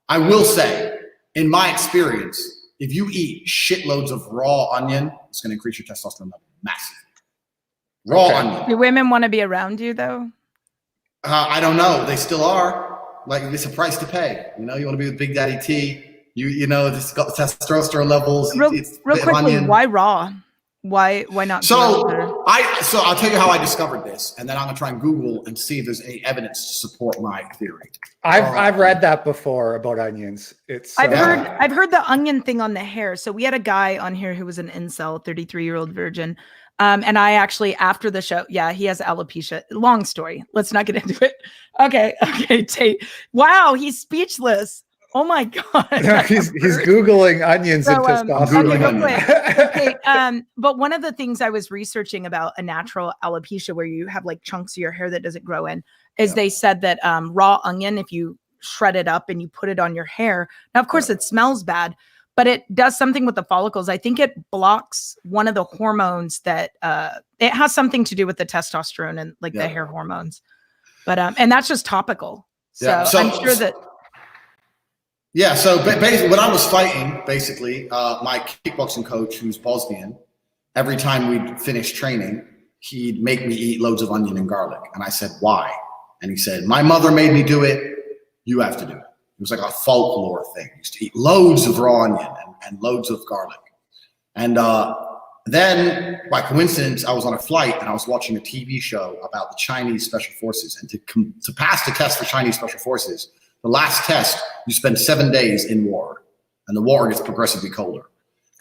I will say, in my experience, if you eat shitloads of raw onion, it's going to increase your testosterone level massively. Raw onion. Do women want to be around you though? I don't know. They still are. Like, it's a price to pay. You know, you want to be with Big Daddy T. You know, it's got the testosterone levels. Real quickly, why raw? Why not? So I'll tell you how I discovered this, and then I'm gonna try and Google and see if there's any evidence to support my theory. I've read that before about onions. I've heard the onion thing on the hair. So we had a guy on here who was an incel, 33-year-old virgin. And I actually, after the show, he has alopecia. Long story. Let's not get into it. Okay, Tate. Wow, he's speechless. Oh my God. No, he's Googling onions and testosterone. Okay, but one of the things I was researching about a natural alopecia where you have like chunks of your hair that doesn't grow in is they said that raw onion, if you shred it up and you put it on your hair, now of course it smells bad, but it does something with the follicles. I think it blocks one of the hormones that it has something to do with the testosterone and like the hair hormones. But and that's just topical. So I'm sure that. Yeah, so basically, when I was fighting, my kickboxing coach, who's Bosnian, every time we'd finish training, he'd make me eat loads of onion and garlic. And I said, why? And he said, my mother made me do it. You have to do it. It was like a folklore thing. I used to eat loads of raw onion and loads of garlic. And then, by coincidence, I was on a flight and I was watching a TV show about the Chinese Special Forces. And to pass the test for Chinese Special Forces, the last test, you spend 7 days in war, and the war gets progressively colder.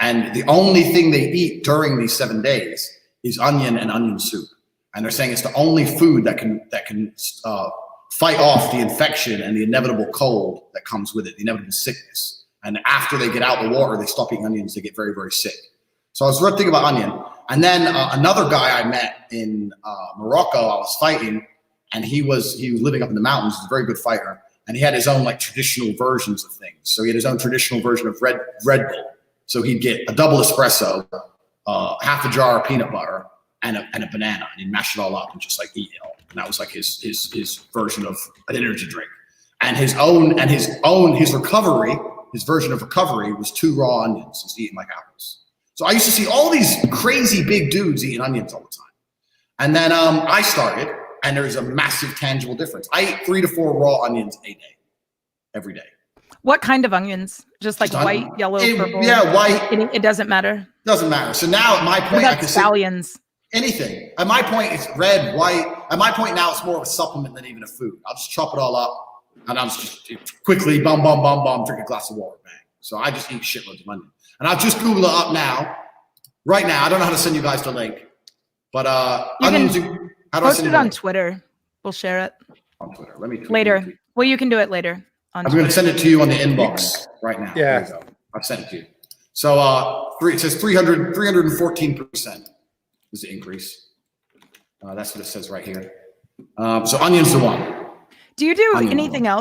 And the only thing they eat during these 7 days is onion and onion soup. And they're saying it's the only food that can fight off the infection and the inevitable cold that comes with it, the inevitable sickness. And after they get out of the water, they stop eating onions, they get very, very sick. So I was thinking about onion. And then another guy I met in Morocco, I was fighting, and he was living up in the mountains. He's a very good fighter. And he had his own like traditional versions of things. So he had his own traditional version of Red Bull. So he'd get a double espresso, half a jar of peanut butter, and a banana, and he'd mash it all up and just like eat it all. And that was like his version of an energy drink. And his version of recovery was 2 raw onions. He's eating like apples. So I used to see all these crazy big dudes eating onions all the time. And then I started. And there's a massive tangible difference. I eat 3 to 4 raw onions a day, every day. What kind of onions? Just like white, yellow, purple? Yeah, white. It doesn't matter? Doesn't matter. So now at my point, I can scallions. Anything. At my point, it's red, white. At my point now, it's more of a supplement than even a food. I'll just chop it all up, and I'll just quickly, drink a glass of water, bang. So I just eat shitloads of onion. And I'll just Google it up now. Right now, I don't know how to send you guys the link. But onions... Post it on Twitter. We'll share it. On Twitter. Let me tweet later. It. Well, you can do it later. I'm going to send it to you on the inbox right now. Yeah. There you go. I've sent it to you. So it says 314% is the increase. That's what it says right here. So onion's the one. Do you do anything else?